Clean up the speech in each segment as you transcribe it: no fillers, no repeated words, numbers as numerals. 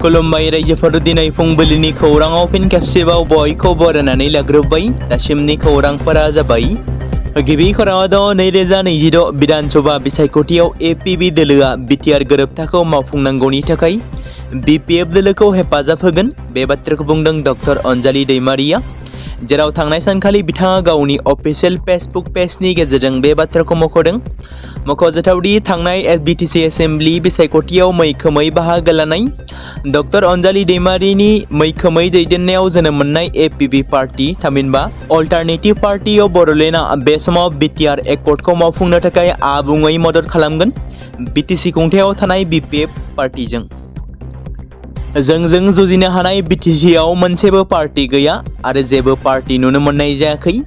खुलुमबाय रायजोफोर दिनै फुंबिलिनि खौराङाव फिन खेबसेबाव बयखौ बरायनानै लाग्रोबाय। दासिमनि खौरांफोरा जाबाय गिबि खौराङाव दं 2026 बिधानसभा बिसायख'थियाव एपिबि दोलोआ बिटिआर गोरोबथाखौ मावफुंनांगौनि थाखाय बिपिएफ दोलोखौ हेफाजाब होगोन। बे बाथ्राखौ बुंदों डक्टर अनजालि दैमारिया, जेराव थांनाय सानखालि बिथाङा गावनि अफिसियेल फेसबुक पेजनि गेजेरजों बे बाथ्राखौ मख'दों। मख'जाथावदि थांनाय बिटिसि एसेम्बलि बिसायख'थियाव मैखोमै बाहागो लानाय डक्टर अनजालि दैमारिनि मैखोमै दैदेननायाव जोनोम मोननाय एपिबि पार्टी थामहिनबा अल्टारनेटिभ पार्टी अफ बड'लेण्डआ बे समाव बिटिआर एकर्डखौ मावफुंनो थाखाय आबुङै मदद खालामगोन बिटिसि खुंथायाव थानाय बिपिएफ पार्टीजों। जोंजों जुजिनो हानाय बिटिसिआव मोनसेबो पार्टी गैया आरो जेबो पार्टी नुनो मोननाय जायाखै।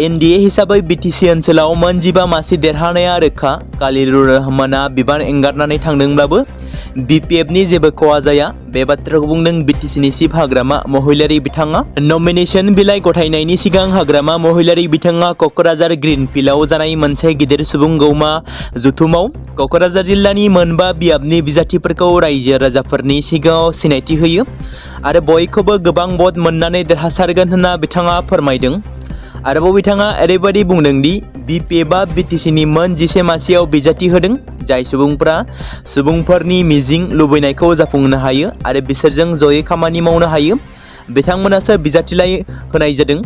एनडिए हिसाबै बिटिसि ओनसोलाव मोन 15 मासि देरहानाया रोखा। कालिलुर रहमाना बिबान एंगारनानै थांदोंब्लाबो बिपिएफनि जेबो खहा जाया। बे बाथ्राखौ बुंदों बिटिसिनि चिफ हाग्रामा महिलारि बिथाङा। नमिनेशन बिलाइ गथायनायनि सिगां हाग्रामा महिलारि बिथाङा क'क्राझार ग्रीनफिल्डआव जानाय मोनसे गिदिर सुबुं गौमा जथुमाव क'क्राझार जिल्लानि मोनबा बियाबनि बिजाथिफोरखौ रायजो राजाफोरनि सिगाङाव सिनायथि होयो आरो बयखौबो गोबां भट मोननानै देरहासारगोन होनना बिथाङा फोरमायदों। आरोबाव बिथाङा ओरैबायदि बुंदों दि बिपिएफआ बिटिसिनि मोन 11 मासियाव बिजाथि होदों, जाय सुबुंफोरा सुबुंफोरनि मिजिं लुबैनायखौ जाफुंहोनो हायो आरो बिसोरजों जयै खामानि मावनो हायो, बिथांमोनासो बिजाथिलाय होनाय जादों।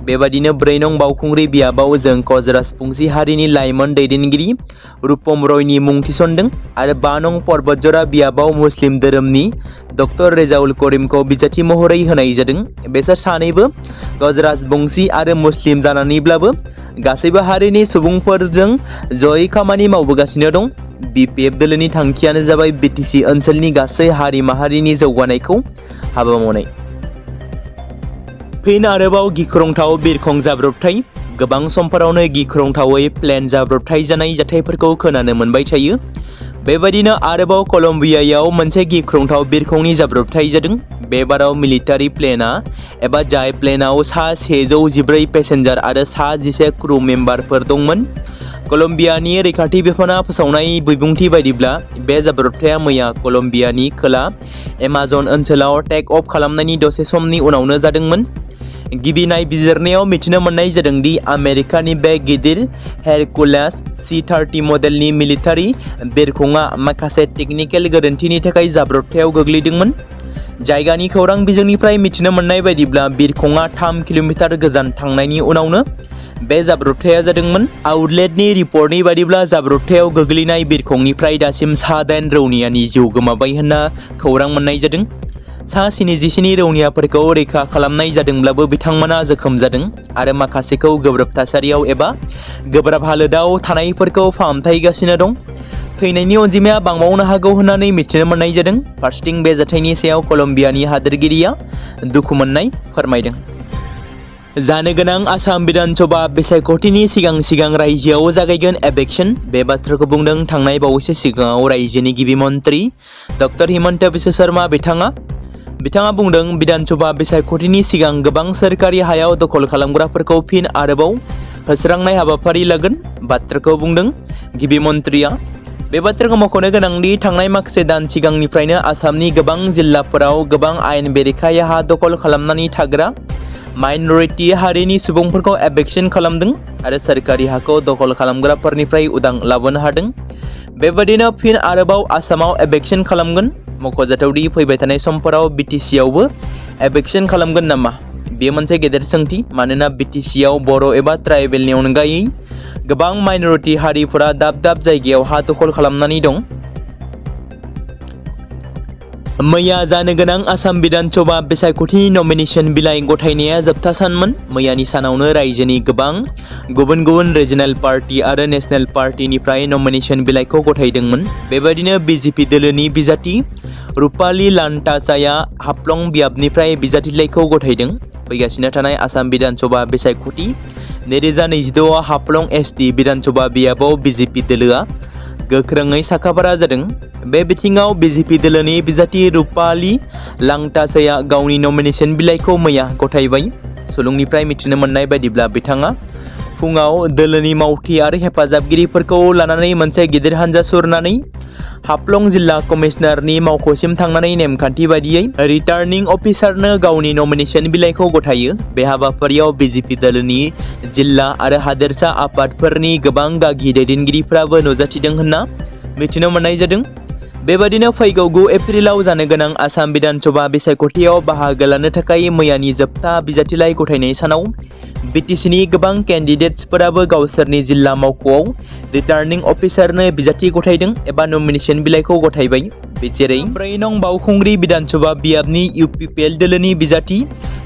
बेबादिनो 4 नं बावखुंग्रि बियाबाव जों क'ज राजबंसि हारिनि लाइमोन दैदेनगिरि रुपम रयनि मुं थिसनदों आरो 5 नं पर्बतजरा बियाबाव मुस्लिम धोरोमनि डक्टर रेजाउल करिमखौ बिजाथि महरै होनाय जादों। बिसोर सानैबो क'ज राजबंसि आरो मुस्लिम जानानैब्लाबो गासैबो हारिनि सुबुंफोरजों जयै खामानि मावबोगासिनो दं। बिपिएफ दोलोनि थांखियानो जाबाय बिटिसि ओनसोलनि गासै हारि माहारिनि जौगानायखौ हाबा मावनाय। फिन आरोबाव गिख्रंथाव बिरखं जाब्रबथाय। गोबां समफोरावनो गिख्रंथावै प्लेन जाब्रबथाय जानाय जाथायफोरखौ खोनानो मोनबाय थायो। बेबायदिनो आरोबाव कलम्बियायाव मोनसे गिख्रंथाव बिरखंनि जाब्रबथाय जादों। बे बाराव मिलिटारि प्लेनआ एबा जाय प्लेनआव सा 114 पेसेन्जार आरो सा 11 क्रू मेम्बारफोर दंमोन। कलम्बियानि रैखाथि बिफाना फोसावनाय बिबुंथि बायदिब्ला बे जाब्रबथाया मैया कलम्बियानि खोला एमाजन ओनसोलाव टेक अफ खालामनायनि दसे समनि उनावनो जादोंमोन। गिबि नायबिजिरनायाव मिथिनो मोननाय जादों दि आमेरिकानि बे गिदिर हेरकुलास C-30 मडेलनि मिलिटारि बिरखंआ माखासे टेकनिकेल गोरोन्थिनि थाखाय जाब्रबथायाव गोग्लैदोंमोन। जायगानि खौरां बिजोंनिफ्राय मिथिनो मोननाय बायदिब्ला बिरखंआ 3 किल'मिटार गोजान थांनायनि उनावनो बे जाब्रबथाया जादोंमोन। आउटलेटनि रिपर्टनि बायदिब्ला जाब्रबथायाव गोग्लैनाय बिरखंनिफ्राय दासिम सा 8 रौनियानि जिउ गोमाबाय होनना खौरां मोननाय जादों। सा 77 रौनियाफोरखौ रैखा खालामनाय जादोंब्लाबो बिथांमोना जोखोम जादों आरो माखासेखौ गोब्राब थासारियाव एबा गोब्राब हालोदाव थानायफोरखौ फाहामथायगासिनो दं। थैनायनि अनजिमाया बांबावनो हागौ होननानै मिथिनो मोननाय जादों। फारसेथिं बे जाथायनि सायाव कलम्बियानि हादोरगिरिया दुखु मोननाय फोरमायदों। जानो गोनां आसाम बिधानसभा बिसायख'थिनि सिगां रायजोआव जागायगोन एविक्शन। बे बाथ्राखौ बुंदों थांनाय बावैसो सिगाङाव रायजोनि गिबि मन्त्रि डक्टर हिमन्त बिश्व शर्मा बिथाङा बुंदों बिधानसभा बिसायख'थिनि सिगां गोबां सोरखारि हायाव दखल खालामग्राफोरखौ फिन आरोबाव होस्रांनाय हाबाफारि लागोन। बाथ्राखौ बुंदों गिबि मन्थ्रिया। बे बाथ्राखौ मख'नो गोनांदि थांनाय माखासे दान सिगांनिफ्रायनो आसामनि गोबां जिल्लाफोराव गोबां आयेन बेरेखायै हा दखल खालामनानै थाग्रा माइनरिटि हारिनि सुबुंफोरखौ एविक्शन खालामदों आरो सोरखारि हाखौ दखल खालामग्राफोरनिफ्राय उदां लाबोनो हादों। बेबादिनो फिन आरोबाव आसामाव एविक्शन खालामगोन। मख'जाथावदि फैबाय थानाय समफोराव बिटिसिआवबो एविक्शन खालामगोन नामा? बेयो मोनसे गेदेर सोंथि, मानोना बिटिसिआव बर' एबा ट्राइबेलनि अनगायै गोबां माइनरिटि हारिफोरा दाब दाब जायगायाव हा दखल खालामनानै दं। मैया जानो गोनां आसाम बिधानसभा बिसायख'थिनि नमिनेशन बिलाइ गथायनाया जोबथा सानमोन। मैयानि सानावनो रायजोनि गोबां गुबुन गुबुन रिजनेल पार्टी आरो नेशनेल पार्टीनिफ्राय नमिनेशन बिलाइखौ गथायदोंमोन। बेबायदिनो बिजेपि दोलोनि बिजाथि रुपाली लान्टासाया हाफ्लं बियाबनिफ्राय बिजाथिलाइखौ गथायदों। फैगासिनो थानाय आसाम बिधानसभा बिसायख'थि 2026 हाफ्लं एसटि बिधानसभा बियाबाव बिजेपि दोलोआ गोख्रोङै साखाफारा जादों। बे बिथिङाव बिजेपि दोलोनि बिजाथि रुपाली लांटासाया गावनि नमिनेशन बिलाइखौ मैया गथायबाय। सुलुंनिफ्राय मिथिनो मोननाय बायदिब्ला बिथाङा फुङाव दोलोनि मावथि आरो हेफाजाबगिरिफोरखौ लानानै मोनसे गिदिर हानजा सुरनानै हाफ्लं जिल्ला कमिशनारनि मावख'सिम थांनानै नेमखान्थि बायदियै रिटार्निं अफिसारनो गावनि नमिनेशन बिलाइखौ गथायो। बे हाबाफारियाव बिजेपि दोलोनि जिल्ला आरो हादोरसा आफादफोरनि गोबां गागि दैदेनगिरिफ्राबो नुजाथिदों होनना मिथिनो मोननाय जादों। बेबादिनो फैगौ 9 एप्रिलाव जानो गोनां आसाम बिधानसभा बिसायख'थियाव बाहागो लानो थाखाय मैयानि जोबथा बिजाथिलाइ गथायनाय सानाव बिटिसिनि गोबां केन्डिडेट्सफोराबो गावसोरनि जिल्ला मावख'आव रिटार्निं अफिसारनो बिजाथि गथायदों एबा नमिनेशन बिलाइखौ गथायबाय। जेरै 4 नं बावखुंग्रि बिधानसभा बियाबनि इउपिपिएल दोलोनि बिजाथि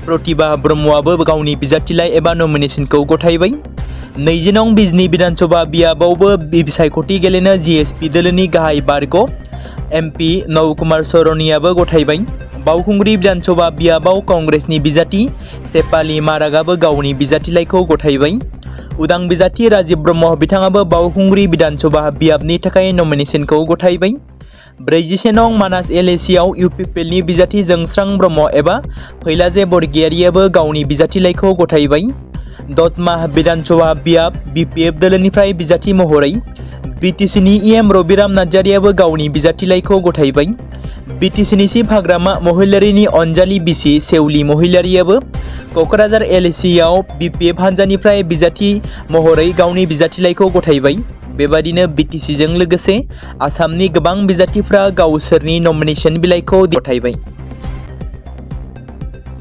प्रतिभा ब्रह्मआबो गावनि बिजाथिलाइ एबा नमिनेशनखौ गथायबाय। 20 नं बिजनी बिधानसभा बियाबावबो बिसायख'थि गेलेनो जिएसपि दोलोनि गाहाय बारग' एमपि नवकुमार सरनियाबो गथायबाय। बावखुंग्रि बिधानसभा बियाबाव कंग्रेसनि बिजाथि सेपाली मारागाबो गावनि बिजाथिलाइखौ गथायबाय। उदां बिजाथि राजीव ब्रह्म बिथाङाबो बावखुंग्रि बिधानसभा बियाबनि थाखाय नमिनेशनखौ गथायबाय। 41 नं मानास एलएसियाव इउपिपिएलनि बिजाथि जोंस्रां ब्रह्म एबा फैलाजे बरगयारियाबो गावनि बिजाथिलाइखौ गथायबाय। दतमा बिधानसभा बियाब बिपिएफ दोलोनिफ्राय बिजाथि महरै बिटिसिनि इएम रबिराम नार्जारियाबो गावनि बिजाथिलाइखौ गथायबाय। बिटिसिनि चिफ हाग्रामा महिलारिनि अनजालि बिसि सेवली महिलारियाबो क'क्राझार एलएसियाव बिपिएफ हान्जानिफ्राय बिजाथि महरै गावनि बिजाथिलाइखौ गथायबाय। बेबादिनो बिटिसिजों लोगोसे आसामनि गोबां बिजाथिफ्रा गावसोरनि नमिनेशन बिलाइखौ गथायबाय।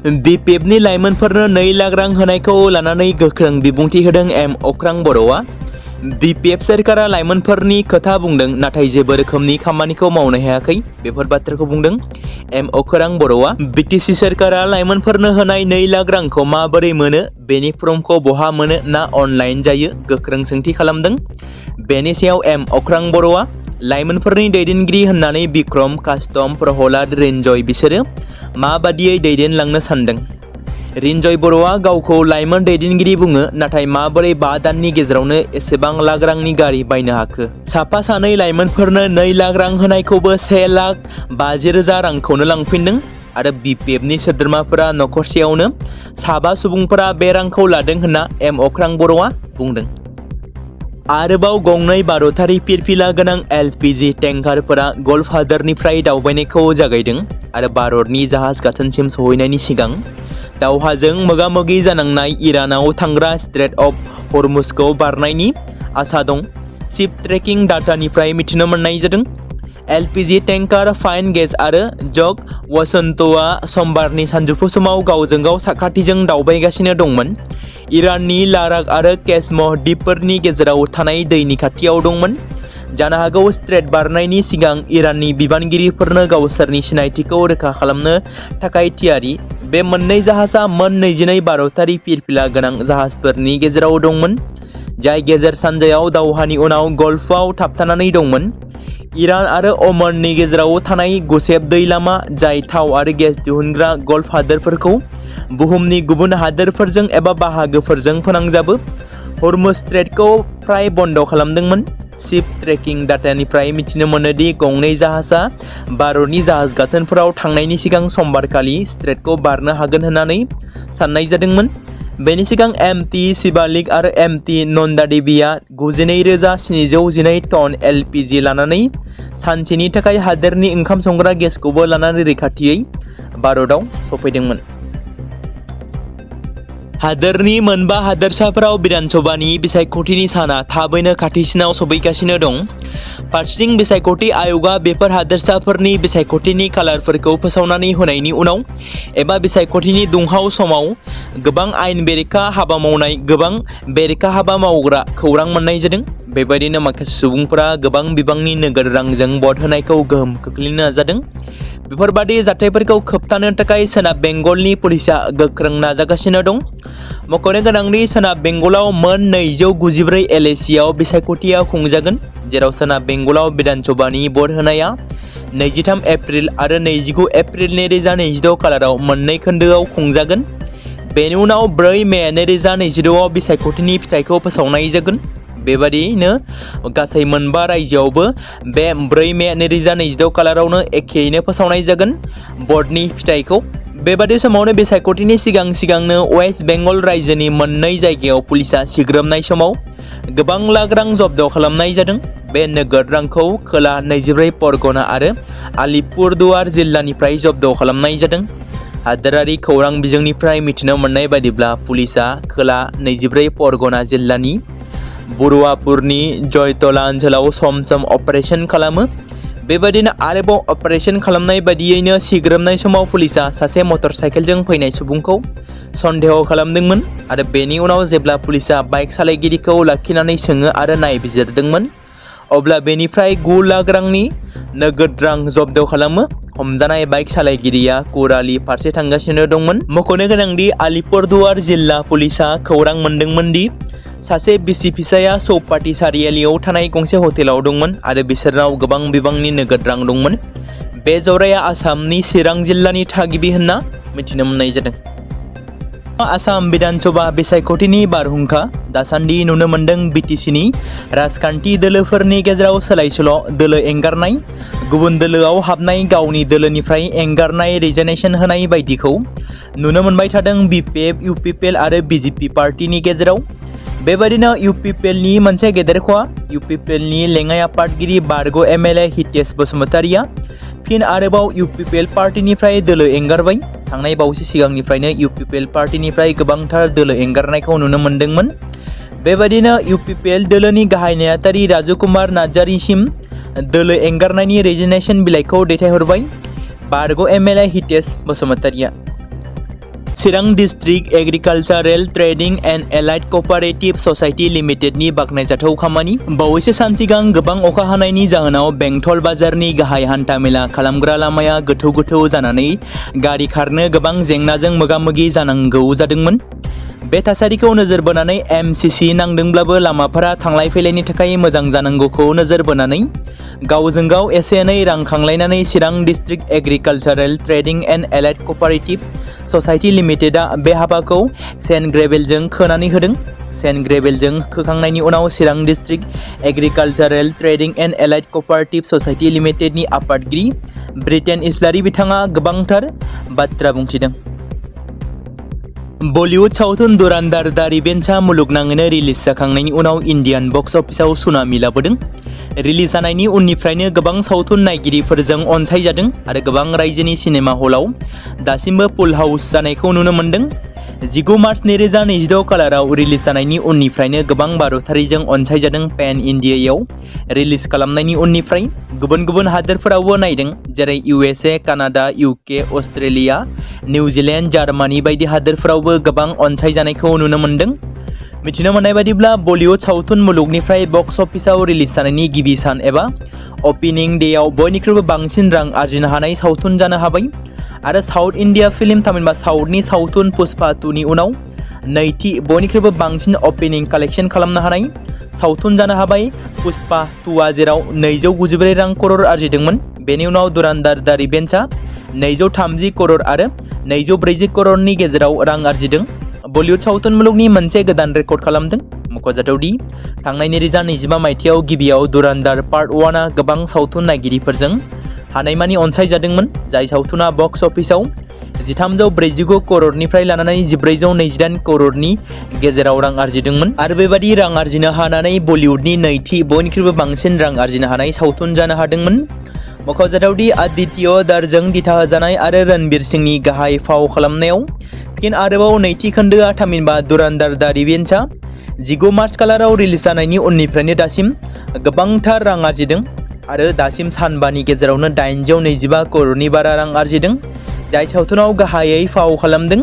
बिपिएफनि लाइमोनफोरनो 2 लाख रां होनायखौ लानानै गोख्रों बिबुंथि होदों एम अख्रां बर'आ। बिपिएफ सोरखारा लाइमोनफोरनि खोथा बुंदों नाथाय जेबो रोखोमनि खामानिखौ मावनो हायाखै। बेफोर बाथ्राखौ बुंदों एम अख्रां बर'आ। बिटिसि सोरखारा लाइमोनफोरनो होनाय 2 लाख रांखौ माबोरै मोनो, बेनि फर्मखौ बहा मोनो ना अनलाइन जायो, गोख्रों सोंथि खालामदों। बेनि सायाव एम अख्रां बर'आ लाइमोनफोरनि दैदेनगिरि होननानै बिक्रम कास्टम प्रहलाद रिन्जय बिसोरो माबादियै दैदेनलांनो सानदों। रिन्जय बर'आ गावखौ लाइमोन दैदेनगिरि बुङो नाथाय माबोरै 5 दाननि गेजेरावनो एसेबां लाख रांनि गारि बायनो हाखो। साफा सानै लाइमोनफोरनो 2 लाख रां होनायखौबो 1,50,000 रांखौनो लांफिनदों आरो बिपिएफनि सोद्रोमाफोरा नखरसेयावनो 7 सुबुंफोरा बे रांखौ लादों होनना एम अख्रां बर'आ बुंदों। आरोबाव गंनै भारतारि फिरफिला गोनां एलपिजि टेंकारफोरा गल्फ हादोरनिफ्राय दावबायनायखौ जागायदों आरो भारतनि जाहाज गाथोनसिम सहैनायनि सिगां दावहाजों मोगा-मोगि जानांनाय इरानाव थांग्रा स्ट्रेट अफ हर्मुजखौ बारनायनि आसा दं। शिप ट्रेकिं डाटानिफ्राय मिथिनो मोननाय जादों। एलपिजि टेंकार फाइन गेस आरो जग वसन्तआ समबारनि सानजौफु समाव गावजों गाव साखाथिजों दावबायगासिनो दंमोन। इराननि लाराक आरो केस्म' दिपफोरनि गेजेराव थानाय दैनि खाथियाव दंमोन। जानो हागौ स्ट्रेट बारनायनि सिगां इराननि बिबानगिरिफोरनो गावसोरनि सिनायथिखौ रोखा खालामनो थाखाय थियारि। बे मोननै जाहाजा मोन 22 भारतारि फिरफिला गोनां जाहाजफोरनि गेजेराव दंमोन, जाय गेजेर सानजायाव दावहानि उनाव गल्फआव थाबथानानै दंमोन। इरान आरो अमाननि गेजेराव थानाय गुसेब दै लामा, जाय थाव आरो गेस दिहुनग्रा गल्फ हादोरफोरखौ बुहुमनि गुबुन हादोरफोरजों एबा बाहागोफोरजों फोनांजाबो, हर्मुज स्ट्रेटखौ फ्राय बन्द खालामदोंमोन। शिप ट्रेकिं डाटानिफ्राय मिथिनो मोनोदि गंनै जाहाजा भारतनि जाहाज गाथोनफोराव थांनायनि सिगां समबारखालि स्ट्रेटखौ बारनो हागोन होननानै साननाय जादोंमोन। बेनि सिगां एमटी शिवालिक आरो एमटी नन्दा देवीआ 92,712 टन एलपिजि लानानै सानसेनि थाखाय हादोरनि ओंखाम संग्रा गेसखौबो लानानै रैखाथियै भारतआव सफैदोंमोन। हादोरनि मोनबा हादोरसाफोराव बिधानसभानि बिसायख'थिनि साना थाबैनो खाथिसिनाव सफैगासिनो दं। फारसेथिं बिसायख'थि आय'गआ बेफोर हादोरसाफोरनि बिसायख'थिनि खालारफोरखौ फोसावनानै होनायनि उनाव एबा बिसायख'थिनि दुंहाव समाव गोबां आयेन बेरेखा हाबा मावनाय, गोबां बेरेखा हाबा मावग्रा खौरां मोननाय जादों। बेबायदिनो माखासे सुबुंफोरा गोबां बिबांनि नोगोद रांजों भट होनायखौ गोहोम खोख्लैनो नाजादों। बेफोरबादि जाथायफोरखौ खोबथानो थाखाय सोनाब बेंगलनि पुलिसआ गोख्रों नाजागासिनो दं। मख'नो गोनांदि सोनाब बेंगलाव मोन 294 एलएसियाव बिसायख'थिया खुंजागोन, जेराव सोनाब बेंगलाव बिधानसभानि भट होनाया 23 एप्रिल आरो 29 एप्रिल 2026 खालाराव मोननै खोन्दोआव खुंजागोन। बेनि उनाव 4 मे 2026 आव बिसायख'थिनि फिथाइखौ फोसावनाय जागोन। बेबादिनो गासै मोनबा रायजोआवबो बे 4 मे 2026 खालारावनो एखेयैनो फोसावनाय जागोन भटनि फिथाइखौ। बेबादि समावनो बिसायख'थिनि सिगांनो वेस्ट बेंगल रायजोनि मोननै जायगायाव पुलिसा सिग्रोमनाय समाव गोबां लाख रां जब्द खालामनाय जादों। बे नोगोद रांखौ खोला 24 परगना आरो आलिपुरदुवार जिल्लानिफ्राय जब्द खालामनाय जादों। हादोरारि खौरां बिजोंनिफ्राय मिथिनो मोननाय बायदिब्ला पुलिसा खोला 24 परगना जिल्लानि बरुवापुरनि जयतला ओनसोलाव सम सम अपारेशन खालामो। बेबादिनो आरोबाव अपारेशन खालामनाय बायदियैनो सिग्रोमनाय समाव पुलिसा सासे मटर साइकेलजों फैनाय सुबुंखौ सन्देह खालामदोंमोन आरो बेनि उनाव जेब्ला पुलिसा बाइक सालायगिरिखौ लाखिनानै सोङो आरो नायबिजिरदोंमोन अब्ला बेनिफ्राय 9 लाख रांनि नोगोद रां जब्द खालामो। हमजानाय बाइक सालायगिरिया कुराली फारसे थांगासिनो दंमोन। मख'नो गोनांदि आलिपुरदुवार जिल्ला पुलिसा खौरां मोनदोंमोन दि सासे बिसि फिसाया चौपाटी सारियालियाव थानाय गंसे हटेलाव दंमोन आरो बिसोरनाव गोबां बिबांनि नोगोद रां दंमोन। बे जराया आसामनि चिरां जिल्लानि थागिबि होनना मिथिनो मोननाय जादों। आसाम बिधानसभा बिसायख'थिनि बारहुंखा दासान्दि नुनो मोनदों। बिटिसिनि राजखान्थि दोलोफोरनि गेजेराव सोलायसोल' दोलो एंगारनाय, गुबुन दोलोआव हाबनाय, गावनि दोलोनिफ्राय एंगारनाय, रिजाइनेसन होनाय बायदिखौ नुनो मोनबाय थादों बिपिएफ, इउपिपिएल आरो बिजेपि पार्टिनि गेजेराव। बेबादिनो इउपिपिएलनि मोनसे गेदेर खहा, इउपिपिएलनि लेङाइ आफादगिरि बारग' एमएलए हितेश बसुमतारीया फिन आरोबाव इउपिपिएल पार्टिनिफ्राय दोलो एंगारबाय। थांनाय बावैसो सिगांनिफ्रायनो इउपिपिएल पार्टिनिफ्राय गोबांथार दोलो एंगारनायखौ नुनो मोनदोंमोन। बेबादिनो इउपिपिएल दोलोनि गाहाय नेहाथारि राजकुमार नार्जारीसिम दोलो एंगारनायनि रेजिगनेसन बिलाइखौ दैथायहरबाय बारग' एमएलए हितेश बसुमतारीया। Chirang district agricultural trading and allied cooperative society लिमिटेडनि बाख्नायजाथाव खामानि। बावैसो सान सिगां गोबां अखा हानायनि जाहोनाव बेंटल बाजारनि गाहाय हान्थामेला खालामग्रा लामाया गोथौ जानानै गारि खारनो गोबां जेंनाजों मोगा-मोगि जानांगौ जादोंमोन। बे थासारिखौ नोजोर बोनानै एमसिसि नांदोंब्लाबो लामाफोरा थांलाय फैलायनि थाखाय मोजां जानांगौखौ नोजोर बोनानै गावजों गाव एसे एनै रां खांलायनानै Chirang district agricultural trading and allied cooperative society लिमिटेडआ बे हाबाखौ सेन्ड ग्रेभेलजों खोनानै होदों। सेन्ड ग्रेभेलजों खोखांनायनि उनाव Chirang district agricultural trading and allied cooperative society लिमिटेडनि आफादगिरि ब्रिटेन इस्लारि बिथाङा गोबांथार बाथ्रा बुंथिदों। बलिउड सावथुन दुरान्दार दा रिभेन्जआ मुलुगनाङैनो रिलिज जाखांनायनि उनाव इन्डियान बक्स अफिसाव सुनामि लाबोदों। रिलिज जानायनि उननिफ्रायनो गोबां सावथुन नायगिरिफोरजों अनसायजादों आरो गोबां रायजोनि सिनेमा हलाव दासिमबो फुल हाउस जानायखौ नुनो मोनदों। 19 मार्च 2022 खालाराव रिलिज जानायनि उननिफ्रायनो गोबां भारतारिजों अनसायजादों। पेन इन्डियायाव रिलिज खालामनायनि उननिफ्राय गुबुन गुबुन हादोरफोरावबो नायदों, जेरै USA, Canada, UK, Australia, New Zealand, Germany बायदि हादोरफोरावबो गोबां अनसायजानायखौ नुनो मोनदों। मिथिनो मोननाय बायदिब्ला बलिउड सावथुन मुलुगनिफ्राय बक्स अफिसाव रिलिज जानायनि गिबि सान एबा अपेनिं डेआव बयनिख्रुइबो बांसिन रां आरजिनो हानाय सावथुन जानो हाबाय आरो साउथ इन्डिया फिल्म थामहिनबा साउथनि सावथुन पुष्पा 2 नि उनाव नैथि बयनिख्रुइबो बांसिन अपेनिं कालेक्शन खालामनो हानाय सावथुन जानो हाबाय। पुष्पा 2आ जेराव 294 रां करोड़ आरजिदोंमोन, बेनि उनाव दुरान्दार दा रिभेन्जआ 230 करोड़ आरो 240 करोड़नि गेजेराव रां आरजिदों। बलिउड सावथुन मुलुगनि मोनसे गोदान रेकर्ड खालामदों। मख'जाथावदि थांनाय 2025 मायथाइयाव गिबियाव दुरान्दार पार्ट 1आ गोबां सावथुन नायगिरिफोरजों हानायमानि अनसायजादोंमोन, जाय सावथुना बक्स अफिसाव 1349 करोड़निफ्राय लानानै 1428 करोड़नि गेजेराव रां आरजिदोंमोन आरो बेबादि रां आरजिनो हानानै बलिउडनि नैथि बयनिख्रुइबो बांसिन रां आरजिनो हानाय सावथुन जानो हादोंमोन। मख'जाथावदि आदित्य दारजों दिथा होजानाय आरो रणबीर सिंहनि गाहाय फाव खालामनायाव फिन आरोबाव नैथि खोन्दोआ थामहिनबा दुरान्दार दा रिभेन्जआ 19 मार्च खालाराव रिलिज जानायनि उननिफ्रायनो दासिम गोबांथार रां आरजिदों आरो दासिम सानबानि गेजेरावनो 825 करोड़नि बारा रां आरजिदों। जाय सावथुनाव गाहायै फाव खालामदों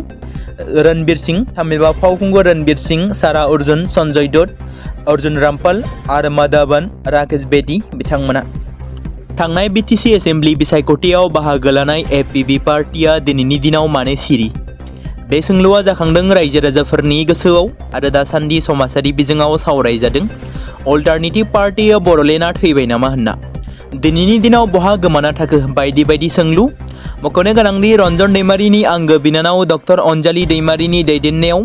रणबीर सिंह, थामहिनबा फावखुंगुर रणबीर सिंह, सारा अर्जुन, सन्जय दत्त, अर्जुन रामपाल आरो माधवन राकेश बेदी बिथांमोना। थांनाय बिटिसि एसेम्बलि बिसायख'थियाव बाहागो लानाय एपिबि पार्टिया दिनैनि दिनाव मानो सिरि? बे सोंलुआ जाखांदों रायजो राजाफोरनि गोसोआव आरो दासान्दि समाजारि बिजोङाव सावरायजादों। अल्टारनेटिभ पार्टिया बड'लेण्डआ थैबाय नामा होनना। दिनैनि दिनाव बहा गोमाना थाखो बायदि बायदि सोंलु। मख'नो गोनांदि रन्जन दैमारिनि आंगो बिनानाव डक्टर अनजालि दैमारिनि दैदेननायाव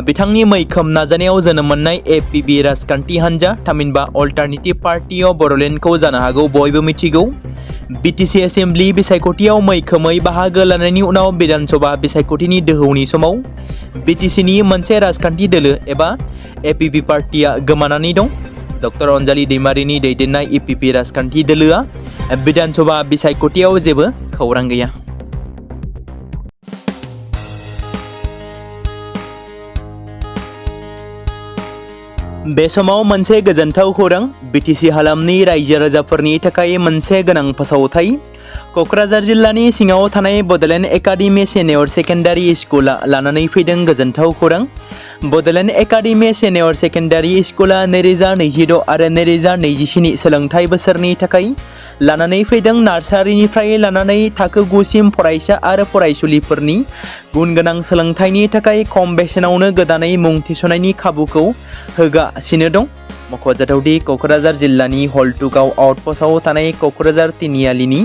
बिथांनि मैखोम नाजानायाव जोनोम मोननाय एपिबि राजखान्थि हान्जा थामहिनबा अल्टारनेटिभ पार्टि अफ बड'लेण्डखौ जानो हागौ बयबो मिथिगौ। बिटिसि एसेम्ब्लि बिसायख'थियाव मैखोमै बाहागो लानायनि उनाव बिधान सभा बिसायख'थिनि दोहौनि समाव बिटिसिनि मोनसे राजखान्थि दोलो एबा एपिपि पार्टिया गोमानानै दं। डक्टर अनजालि दैमारिनि दैदेननाय इपिपि राजखान्थि दोलोआ बिधान सभा बिसायख'थियाव जेबो खौरां गैया। बे समाव मोनसे गोजोनथाव खौरां बिटिसि हालामनि रायजो राजाफोरनि थाखाय मोनसे गोनां फोसावथाय। क'क्राझार जिल्लानि सिङाव थानाय बड'लेण्ड एकाडेमि सिनियर सेकेन्डारि स्कुला लानानै फैदों गोजोनथाव खौरां। बड'लेण्ड एकाडेमि सिनियर सेकेन्डारि स्कुला 2026 आरो 2027 सोलोंथाइ बोसोरनि थाखाय लानानै फैदों नार्सारिनिफ्राय लानानै थाखो 9 सिम फरायसा आरो फरायसुलिफोरनि गुन गोनां सोलोंथाइनि थाखाय खम बेसेनावनो गोदानै मुं थिसननायनि खाबुखौ होगासिनो दं। मख'जाथावदि क'क्राझार जिल्लानि हल्टुगाव आउटपस्टआव थानाय क'क्राझार तिनिआलिनि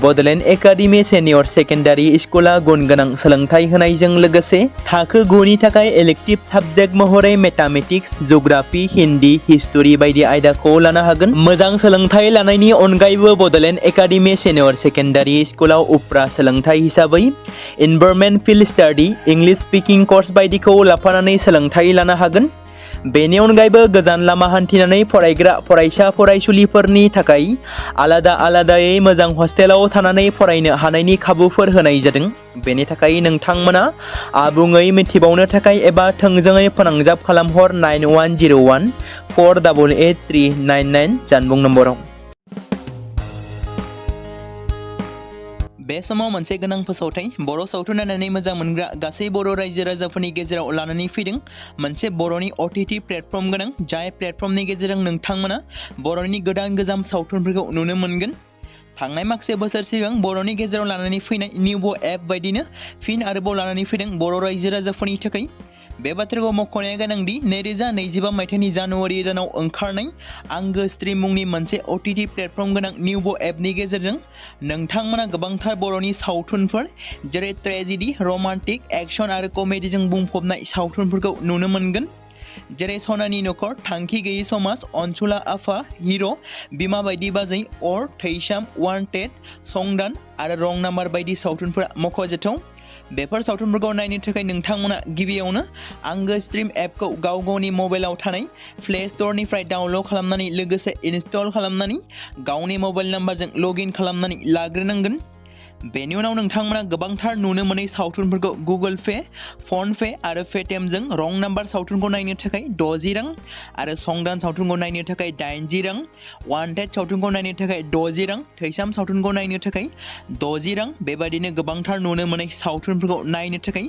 बड'लेण्ड एकाडेमि सिनियर सेकेन्डारि स्कुला गुन गोनां सोलोंथाइ होनायजों लोगोसे थाखो 9 नि थाखाय इलेक्टिभ साबजेक्ट महरै मेथामेटिक्स, जिअ'ग्राफि, हिन्दी, हिस्टरि बायदि आयदाखौ लानो हागोन। मोजां सोलोंथाइ लानायनि अनगायैबो बड'लेण्ड एकाडेमि सिनियर सेकेन्डारि स्कुलाव उफ्रा सोलोंथाइ हिसाबै environment field study, English speaking course बायदिखौ लाफानानै सोलोंथाइ लानो हागोन। बेनि अनगायैबो गोजान लामा हान्थिनानै फरायग्रा फरायसा फरायसुलिफोरनि थाखाय आलादायै मोजां हस्टेलाव थानानै फरायनो हानायनि खाबुफोर होनाय जादों। बेनि थाखाय नोंथांमोना आबुङै मिथिबावनो थाखाय एबा थोंजोङै फोनांजाब खालामहर 9101 488 399 जानबुं नम्बराव। बे समाव मोनसे गोनां फोसावथाय बर' सावथुन नायनानै मोजां मोनग्रा गासै बर' रायजो राजाफोरनि गेजेराव लानानै फैदों मोनसे बर'नि OTT प्लेटफर्म गोनां, जाय प्लेटफर्मनि गेजेरजों नोंथांमोना बर'नि गोदान सावथुनफोरखौ नुनो मोनगोन। थांनाय माखासे बोसोर सिगां बर'नि गेजेराव लानानै फैनाय निउबो एप बायदिनो फिन आरोबाव लानानै फैदों बर' रायजो राजाफोरनि थाखाय। बे बाथ्राखौ मख'नाया गोनांदि 2025 मायथाइनि जानुवारि दानाव ओंखारनाय आंगो स्ट्रिम मुंनि मोनसे OTT प्लेटफर्म गोनां निउबो एपनि गेजेरजों नोंथांमोना गोबांथार बर'नि सावथुनफोर जेरै ट्रेजेडि, रमान्टिक, एक्शन आरो कमेडिजों बुंफबनाय सावथुनफोरखौ नुनो मोनगोन। जेरै सनानि नखर, थांखि गैयै समाज, अनसुला आफा, हिर', बिमा बायदि बाजै, अर, थैसाम, वान्टेड, संदान आरो रं नाम्बार बायदि सावथुनफोरा मख'जाथाव। बेफोर सावथुनफोरखौ नायनो थाखाय नोंथांमोना गिबियावनो आंगो स्ट्रिम एपखौ गावनि मबाइलाव थानाय प्ले स्ट'रनिफ्राय डाउनल'ड खालामनानै लोगोसे इनस्टल खालामनानै गावनि मबाइल नाम्बारजों लगइन खालामनानै लाग्रोनांगोन। बेनि उनाव नोंथांमोना गोबांथार नुनो मोनै सावथुनफोरखौ गुगोल पे, फन पे आरो पेटिएमजों रं नाम्बार सावथुनखौ नायनो थाखाय 60 रां आरो संदान सावथुनखौ नायनो थाखाय 80 रां, वान्टेड सावथुनखौ नायनो थाखाय 60 रां, थैसाम सावथुनखौ नायनो थाखाय 60 रां बेबायदिनो गोबांथार नुनो मोनै सावथुनफोरखौ नायनो थाखाय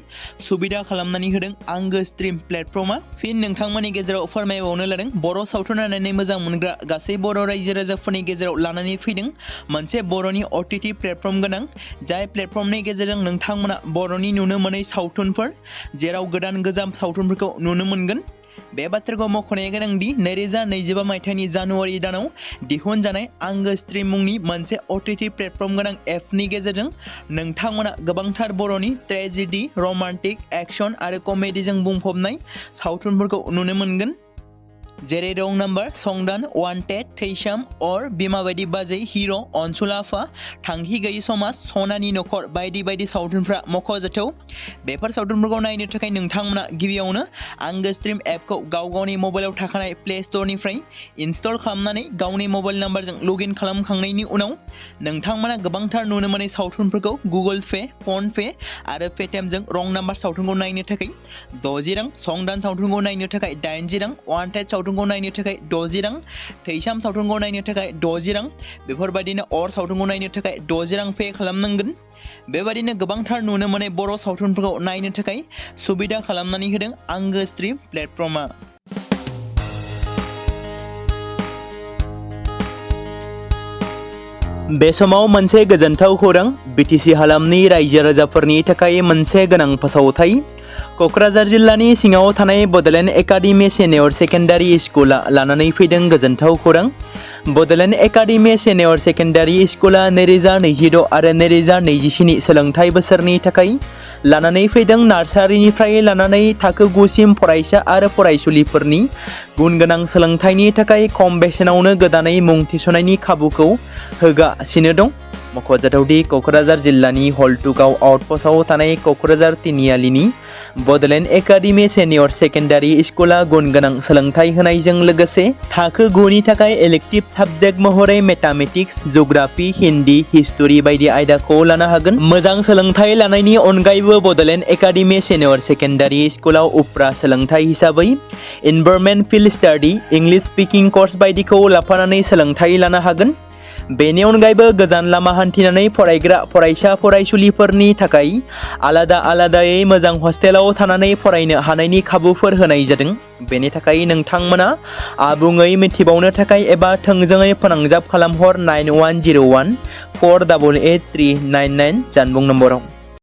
सुबिदा खालामनानै होदों आंगो स्ट्रिम प्लेटफर्मा। फिन नोंथांमोननि गेजेराव फोरमायबावनो लादों बर' सावथुन नायनानै मोजां मोनग्रा गासै बर' रायजो राजाफोरनि गेजेराव लानानै फैदों मोनसे बर'नि OTT प्लेटफर्म गोनां, जाय प्लेटफर्मनि गेजेरजों नोंथांमोना बर'नि नुनो मोनै सावथुनफोर जेराव गोजाम सावथुनफोरखौ नुनो मोनगोन। बे बाथ्राखौ मख'नाया गोनांदि 2025 मायथाइनि जानुवारि दानाव दिहुनजानाय आंगो स्ट्रिम मुंनि मोनसे OTT प्लेटफर्म गोनां एपनि गेजेरजों नोंथांमोना गोबांथार बर'नि ट्रेजेडि, रमान्टिक, एक्शन आरो कमेडिजों बुंफबनाय सावथुनफोरखौ नुनो मोनगोन। जेरै रं नाम्बार, संदान, वान्टेड, थैसाम, अर, बिमा बायदि बाजै, हिर', अनसुला आफा, थांखि गैयै समाज, सनानि नखर बायदि सावथुनफ्रा मख'जाथाव। बेफोर सावथुनफोरखौ नायनो थाखाय नोंथांमोना गिबियावनो आंगो स्ट्रिम एपखौ गावनि मबाइलाव थाखानाय प्ले स्ट'रनिफ्राय इनस्टल खालामनानै गावनि मबाइल नाम्बारजों लगइन खालामखांनायनि उनाव नोंथांमोना गोबांथार नुनो मोनै सावथुनफोरखौ गुगोल पे, फन पे आरो पेटिएमजों रं नाम्बार सावथुनखौ नायनो थाखाय 60 रां, संदान सावथुनखौ नायनो थाखाय 80 रां, वान्टेड सावथुनखौ नायनो थाखाय 60 रां, थैसाम सावथुनखौ नायनो थाखाय 60 रां बेफोरबायदिनो अर सावथुनखौ नायनो थाखाय 60 रां पे खालामनांगोन। बेबायदिनो गोबांथार नुनो मोनै बर' सावथुनफोरखौ नायनो थाखाय सुबिदा खालामनानै होदों आंगो स्ट्रिम प्लेटफर्मा। बे समाव मोनसे गोजोनथाव खौरां बिटिसि हालामनि रायजो राजाफोरनि थाखाय मोनसे गोनां फोसावथाय। क'क्राझार जिल्लानि सिङाव थानाय बड'लेण्ड एकाडेमि सिनियर सेकेन्डारि स्कुला लानानै फैदों गोजोनथाव खौरां। बड'लेण्ड एकाडेमि सिनियर सेकेन्डारि स्कुला 2026 आरो 2027 सोलोंथाइ बोसोरनि थाखाय लानानै फैदों नार्सारिनिफ्राय लानानै थाखो 9 सिम फरायसा आरो फरायसुलिफोरनि गुन गोनां सोलोंथाइनि थाखाय खम बेसेनावनो गोदानै मुं थिसननायनि खाबुखौ होगासिनो दं। मख'जाथावदि क'क्राझार जिल्लानि हल्टुगाव आउटपस्टआव थानाय क'क्राझार तिनिआलिनि बड'लेण्ड एकाडेमि सेनियर सेकेन्डारि स्कुला गुनगोनां सोलोंथाइ होनायजों लोगोसे थाखो 9 नि थाखाय इलेक्टिभ साबजेक्ट महरै मेथामेटिक्स, जिअ'ग्राफि, हिन्दी, हिस्टरि बायदि आयदाखौ लानो हागोन। मोजां सोलोंथाइ लानायनि अनगायैबो बड'लेण्ड एकाडेमि सेनियर सेकेन्डारि स्कुलाव उफ्रा सोलोंथाइ हिसाबै environment field study, English speaking course बायदिखौ लाफानानै सोलोंथाइ लानो हागोन। बेनि अनगायैबो गोजान लामा हान्थिनानै फरायग्रा फरायसा फरायसुलिफोरनि थाखाय आलादायै मोजां हस्टेलाव थानानै फरायनो हानायनि खाबुफोर होनाय जादों। बेनि थाखाय नोंथांमोना आबुङै मिथिबावनो थाखाय एबा थोंजोङै फोनांजाब खालामहर 9101 488 399 जानबुं नम्बराव।